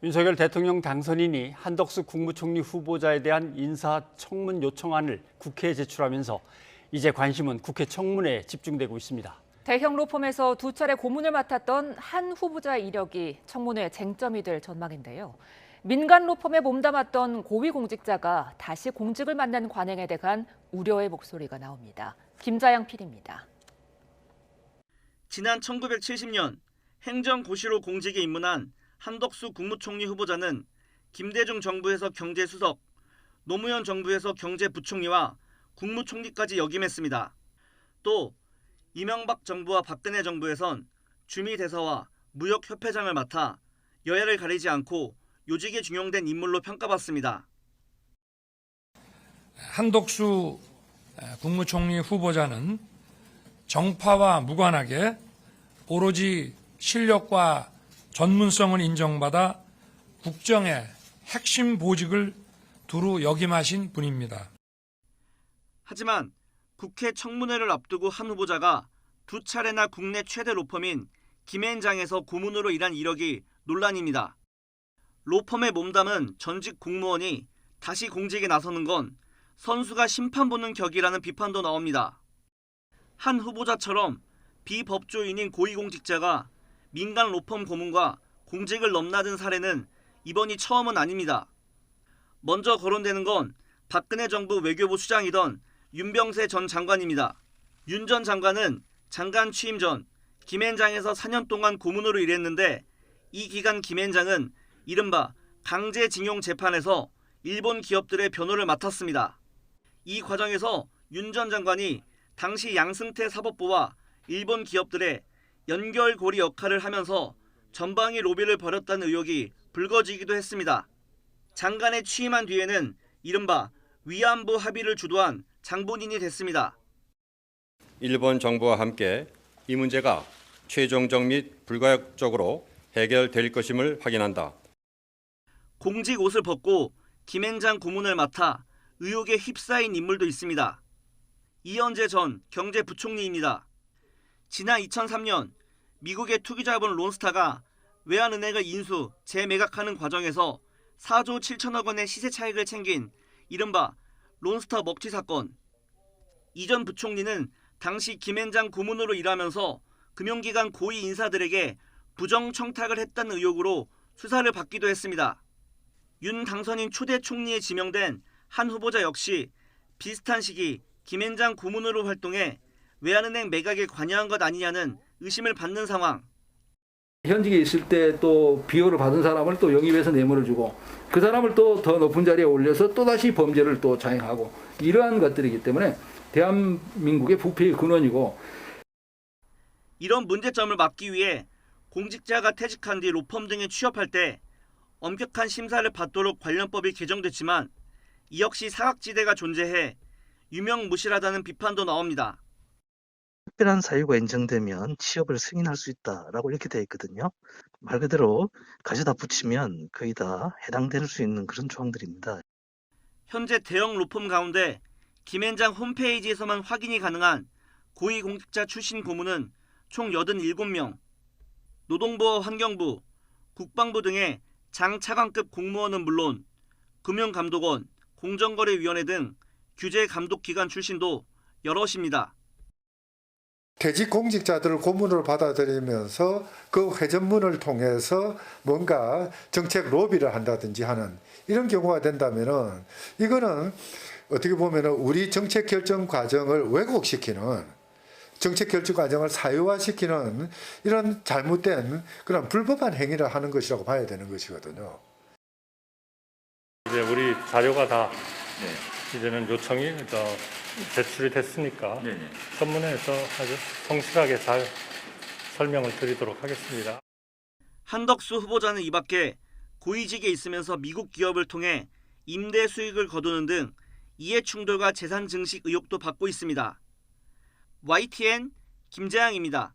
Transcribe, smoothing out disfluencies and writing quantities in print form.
윤석열 대통령 당선인이 한덕수 국무총리 후보자에 대한 인사청문 요청안을 국회에 제출하면서 이제 관심은 국회 청문회에 집중되고 있습니다. 대형 로펌에서 두 차례 고문을 맡았던 한 후보자의 이력이 청문회 쟁점이 될 전망인데요. 민간 로펌에 몸담았던 고위공직자가 다시 공직을 만난 관행에 대한 우려의 목소리가 나옵니다. 김자영 PD입니다. 지난 1970년 행정고시로 공직에 입문한 한덕수 국무총리 후보자는 김대중 정부에서 경제수석, 노무현 정부에서 경제부총리와 국무총리까지 역임했습니다. 또 이명박 정부와 박근혜 정부에선 주미대사와 무역협회장을 맡아 여야를 가리지 않고 요직에 중용된 인물로 평가받습니다. 한덕수 국무총리 후보자는 정파와 무관하게 오로지 실력과 전문성을 인정받아 국정의 핵심 보직을 두루 역임하신 분입니다. 하지만 국회 청문회를 앞두고 한 후보자가 두 차례나 국내 최대 로펌인 김앤장에서 고문으로 일한 이력이 논란입니다. 로펌에 몸담은 전직 공무원이 다시 공직에 나서는 건 선수가 심판 보는 격이라는 비판도 나옵니다. 한 후보자처럼 비법조인인 고위공직자가 민간 로펌 고문과 공직을 넘나든 사례는 이번이 처음은 아닙니다. 먼저 거론되는 건 박근혜 정부 외교부 수장이던 윤병세 전 장관입니다. 윤 전 장관은 장관 취임 전 김앤장에서 4년 동안 고문으로 일했는데 이 기간 김앤장은 이른바 강제징용 재판에서 일본 기업들의 변호를 맡았습니다. 이 과정에서 윤 전 장관이 당시 양승태 사법부와 일본 기업들의 연결고리 역할을 하면서 전방위 로비를 벌였다는 의혹이 불거지기도 했습니다. 장관에 취임한 뒤에는 이른바 위안부 합의를 주도한 장본인이 됐습니다. 일본 정부와 함께 이 문제가 최종적 및 불가역적으로 해결될 것임을 확인한다. 공직 옷을 벗고 김앤장 고문을 맡아 의혹에 휩싸인 인물도 있습니다. 이현재 전 경제부총리입니다. 지난 2003년 미국의 투기자본 론스타가 외환은행을 인수, 재매각하는 과정에서 4조 7천억 원의 시세 차익을 챙긴 이른바 론스타 먹튀 사건. 이 전 부총리는 당시 김앤장 고문으로 일하면서 금융기관 고위 인사들에게 부정 청탁을 했다는 의혹으로 수사를 받기도 했습니다. 윤 당선인 초대 총리에 지명된 한 후보자 역시 비슷한 시기 김앤장 고문으로 활동해 외환은행 매각에 관여한 것 아니냐는 의심을 받는 상황. 현직에 있을 때 또 비호를 받은 사람을 또 영입해서 뇌물을 주고 그 사람을 또 더 높은 자리에 올려서 또다시 범죄를 또 자행하고 이러한 것들이기 때문에 대한민국의 부패의 근원이고, 이런 문제점을 막기 위해 공직자가 퇴직한 뒤 로펌 등에 취업할 때 엄격한 심사를 받도록 관련법이 개정됐지만 이 역시 사각지대가 존재해 유명무실하다는 비판도 나옵니다. 특별한 사유가 인정되면 취업을 승인할 수 있다라고 이렇게 되어 있거든요. 말 그대로 가져다 붙이면 거의 다 해당될 수 있는 그런 조항들입니다. 현재 대형 로펌 가운데 김앤장 홈페이지에서만 확인이 가능한 고위공직자 출신 고문은 총 87명, 노동부와 환경부, 국방부 등의 장차관급 공무원은 물론 금융감독원, 공정거래위원회 등 규제감독기관 출신도 여럿입니다. 퇴직 공직자들을 고문으로 받아들이면서 그 회전문을 통해서 뭔가 정책 로비를 한다든지 하는 이런 경우가 된다면은 이거는 어떻게 보면은 우리 정책 결정 과정을 왜곡시키는, 정책 결정 과정을 사유화시키는 이런 잘못된 그런 불법한 행위를 하는 것이라고 봐야 되는 것이거든요. 이제 우리 자료가 다 이제는 요청이 제출이 됐으니까 청문회에서 아주 성실하게 잘 설명을 드리도록 하겠습니다. 한덕수 후보자는 이 밖에 고위직에 있으면서 미국 기업을 통해 임대 수익을 거두는 등 이해충돌과 재산 증식 의혹도 받고 있습니다. YTN 김재양입니다.